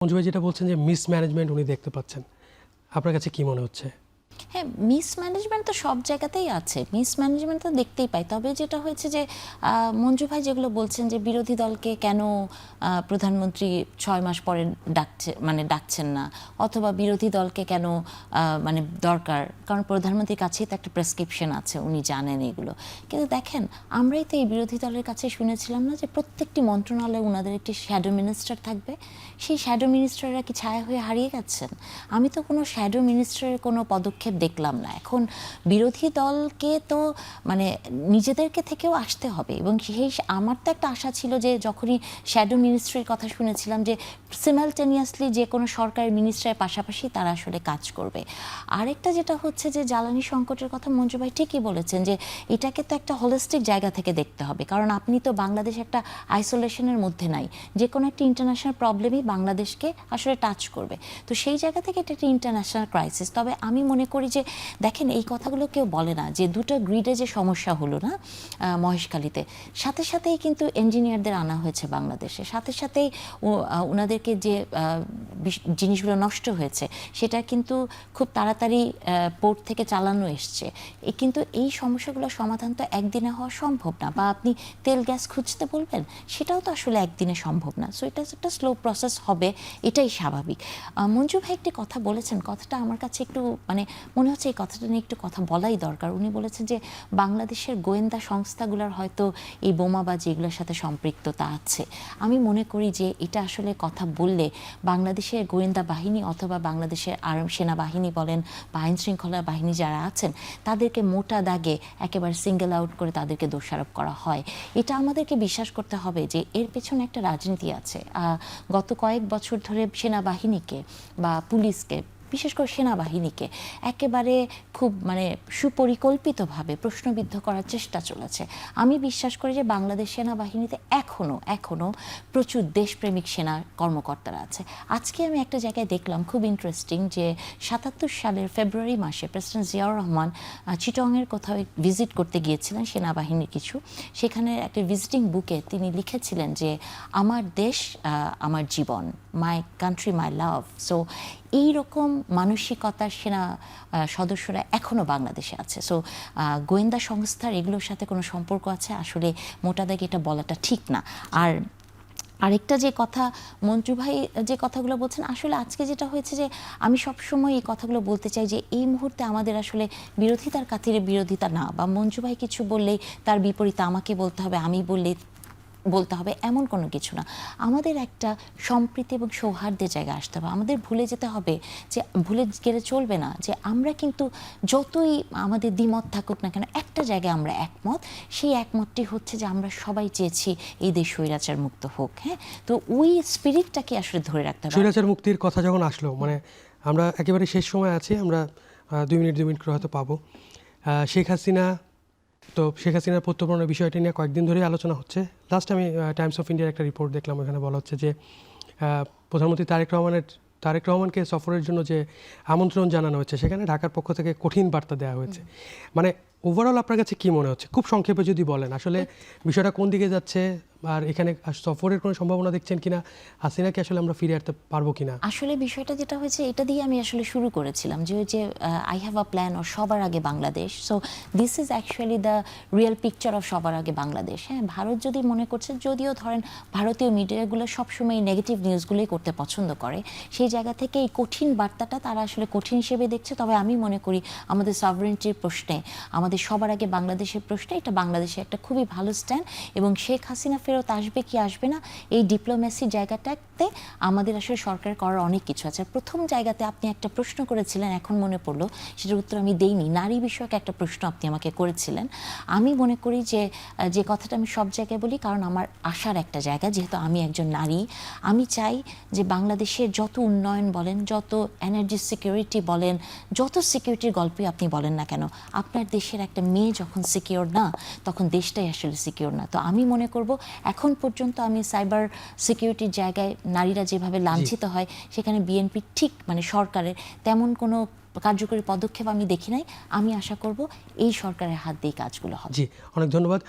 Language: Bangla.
মঞ্জু ভাই যেটা বলছেন যে মিসম্যানেজমেন্ট উনি দেখতে পাচ্ছেন, আপনার কাছে কি মনে হচ্ছে? হ্যাঁ, মিসম্যানেজমেন্ট তো সব জায়গাতেই আছে, মিসম্যানেজমেন্ট তো দেখতেই পাই। তবে যেটা হয়েছে যে মঞ্জু ভাই যেগুলো বলছেন যে বিরোধী দলকে কেন প্রধানমন্ত্রী 6 মাস পরে ডাকছেন না, অথবা বিরোধী দলকে কেন মানে দরকার, কারণ প্রধানমন্ত্রীর কাছেই তো একটা প্রেসক্রিপশন আছে, উনি জানেন এগুলো। কিন্তু দেখেন, আমরাই তো এই বিরোধী দলের কাছে শুনেছিলাম না যে প্রত্যেকটি মন্ত্রণালয়ে ওনাদের একটি শ্যাডো মিনিস্টার থাকবে। সেই শ্যাডো মিনিস্টাররা কি ছায়া হয়ে হারিয়ে গেছেন? আমি তো কোনো শ্যাডো মিনিস্টারের কোনো পদক্ষেপ দেখলাম না। এখন বিরোধী দলকে তো মানে নিজেদেরকে থেকেও আসতে হবে, এবং সেই আমার তো একটা আশা ছিল যে যখনই শ্যাডো মিনিস্ট্রির কথা শুনেছিলাম যে সিমালটেনিয়াসলি যে কোনো সরকারি মিনিস্ট্রির পাশাপাশি তারা আসলে কাজ করবে। আরেকটা যেটা হচ্ছে যে জ্বালানি সংকটের কথা মঞ্জু ভাই ঠিকই বলেছেন যে এটাকে তো একটা হোলিস্টিক জায়গা থেকে দেখতে হবে, কারণ আপনি তো বাংলাদেশ একটা আইসোলেশনের মধ্যে নাই, যে কোনো একটা ইন্টারন্যাশনাল প্রবলেমই বাংলাদেশকে আসলে টাচ করবে। তো সেই জায়গা থেকে এটা একটা ইন্টারন্যাশনাল ক্রাইসিস। তবে আমি মনে করি যে দেখেন, এই কথাগুলো কেউ বলে না যে দুটো গ্রিডে যে সমস্যা হলো না মহেশখালীতে, সাথে সাথেই কিন্তু ইঞ্জিনিয়ারদের আনা হয়েছে বাংলাদেশে, সাথে সাথেই ওনাদেরকে যে জিনিসগুলো নষ্ট হয়েছে সেটা কিন্তু খুব তাড়াতাড়ি পোর্ট থেকে চালানো এসছে। কিন্তু এই সমস্যাগুলোর সমাধান তো একদিনে হওয়া সম্ভব না, বা আপনি তেল গ্যাস খুঁজতে বলবেন সেটাও তো আসলে একদিনে সম্ভব না। সো এটা একটা স্লো প্রসেস হবে, এটাই স্বাভাবিক। মঞ্জু ভাই একটি কথা বলেছেন, কথাটা আমার কাছে একটু মানে মনে হচ্ছে এই কথাটা নিয়ে একটু কথা বলাই দরকার। উনি বলেছেন যে বাংলাদেশের গোয়েন্দা সংস্থাগুলোর হয়তো এই বোমাবাজি এগুলোর সাথে সম্পৃক্ততা আছে। আমি মনে করি যে এটা আসলে কথা বললে বাংলাদেশের গোয়েন্দা বাহিনী অথবা বাংলাদেশের সেনাবাহিনী বলেন বা আইন শৃঙ্খলা বাহিনী যারা আছেন তাদেরকে মোটা দাগে একেবারে সিঙ্গেল আউট করে তাদেরকে দোষারোপ করা হয়। এটা আমাদেরকে বিশ্বাস করতে হবে যে এর পেছনে একটা রাজনীতি আছে। গত কয়েক বছর ধরে সেনাবাহিনীকে বা পুলিশকে, বিশেষ করে সেনাবাহিনীকে একেবারে খুব মানে সুপরিকল্পিতভাবে প্রশ্নবিদ্ধ করার চেষ্টা চলেছে। আমি বিশ্বাস করি যে বাংলাদেশ সেনাবাহিনীতে এখনও প্রচুর দেশপ্রেমিক সেনা কর্মকর্তারা আছে। আজকে আমি একটা জায়গায় দেখলাম খুব ইন্টারেস্টিং যে ৭৭ সালের ফেব্রুয়ারি মাসে প্রেসিডেন্ট জিয়াউর রহমান চিটংয়ের কোথাও ভিজিট করতে গিয়েছিলেন সেনাবাহিনীর কিছু, সেখানে একটা ভিজিটিং বুকে তিনি লিখেছিলেন যে আমার দেশ আমার জীবন, my country my love. So এইরকম মানসিকতার সেনা সদস্যরা এখনও বাংলাদেশে আছে। সো গোয়েন্দা সংস্থার এগুলোর সাথে কোনো সম্পর্ক আছে আসলে মোটা দাগে এটা বলাটা ঠিক না। আর আরেকটা যে কথা মঞ্জু ভাই যে কথাগুলো বলছেন, আসলে আজকে যেটা হয়েছে যে আমি সবসময় এই কথাগুলো বলতে চাই যে এই মুহূর্তে আমাদের আসলে বিরোধিতার খাতিরে বিরোধিতা না, বা মঞ্জু ভাই কিছু বললেই তার বিপরীতে আমাকে বলতে হবে, আমি বললেই বলতে হবে, এমন কোনো কিছু না। আমাদের একটা সম্প্রীতি এবং সৌহার্দ্যের জায়গায় আসতে হবে। আমাদের ভুলে যেতে হবে যে, ভুলে গেলে চলবে না যে আমরা কিন্তু যতই আমাদের দ্বিমত থাকুক না কেন একটা জায়গায় আমরা একমত। সেই একমতটি হচ্ছে যে আমরা সবাই চেয়েছি এই দেশ স্বৈরাচার মুক্ত হোক। হ্যাঁ, তো ওই স্পিরিটটাকে আসলে ধরে রাখতে হবে। স্বৈরাচার মুক্তির কথা যখন আসলো, মানে আমরা একেবারে শেষ সময় আছি, আমরা 2 মিনিট করে হয়তো পাবো। শেখ হাসিনার প্রত্যর্পণের বিষয়টি নিয়ে কয়েকদিন ধরেই আলোচনা হচ্ছে। লাস্ট আমি টাইমস অফ ইন্ডিয়ার একটা রিপোর্ট দেখলাম, ওখানে বলা হচ্ছে যে প্রধানমন্ত্রী তারেক রহমানকে সফরের জন্য যে আমন্ত্রণ জানানো হয়েছে সেখানে ঢাকার পক্ষ থেকে কঠিন বার্তা দেওয়া হয়েছে। মানে ওভারঅল আপনার কাছে কি মনে হচ্ছে, খুব সংক্ষেপে যদি বলেন আসলে বিষয়টা কোন দিকে যাচ্ছে, আর এখানে সফরের কোনো সম্ভাবনা দেখছেন কিনা, হাসিনাকে আসলে আমরা ফিরে আসতে পারবো কিনা? আসলে বিষয়টা যেটা হয়েছে এটা দিয়ে আমি আসলে শুরু করেছিলাম যে ওই যে I have a plan or সবার আগে Bangladesh. So this is actually the real picture of সবার আগে বাংলাদেশ। হ্যাঁ, ভারত যদি মনে করছে, যদিও ধরেন ভারতীয় মিডিয়াগুলো সবসময় নেগেটিভ নিউজগুলোই করতে পছন্দ করে, সেই জায়গা থেকে এই কঠিন বার্তাটা তারা আসলে কঠিন হিসেবে দেখছে। তবে আমি মনে করি আমাদের সভারেন্টির প্রশ্নে, আমাদের সবার আগে বাংলাদেশের প্রশ্নে এটা বাংলাদেশে একটা খুবই ভালো স্ট্যান্ড। এবং শেখ হাসিনা ফেরত আসবে কি আসবে না, এই ডিপ্লোম্যাসি জায়গাটাতে আমাদের আসলে সরকার করার অনেক কিছু আছে। প্রথম জায়গাতে আপনি একটা প্রশ্ন করেছিলেন, এখন মনে পড়লো, সেটার উত্তর আমি দেইনি। নারী বিষয়ক একটা প্রশ্ন আপনি আমাকে করেছিলেন। আমি মনে করি যে কথাটা আমি সব জায়গায় বলি, কারণ আমার আশার একটা জায়গা, যেহেতু আমি একজন নারী, আমি চাই যে বাংলাদেশের যত উন্নয়ন বলেন, যত এনার্জি সিকিউরিটি বলেন, যত সিকিউরিটির গল্পই আপনি বলেন না কেন, আপনার দেশের একটা মেয়ে যখন সিকিউর না, তখন দেশটাই আসলে সিকিউর না। তো আমি মনে করব এখন পর্যন্ত আমি সাইবার সিকিউরিটির জায়গায় নারীরা যেভাবে লাঞ্ছিত হয়, সেখানে বিএনপি ঠিক মানে সরকারের তেমন কোনো কার্যকরী পদক্ষেপ আমি দেখি নাই। আমি আশা করব এই সরকারের হাত দিয়ে কাজগুলো হবে। জি, অনেক ধন্যবাদ।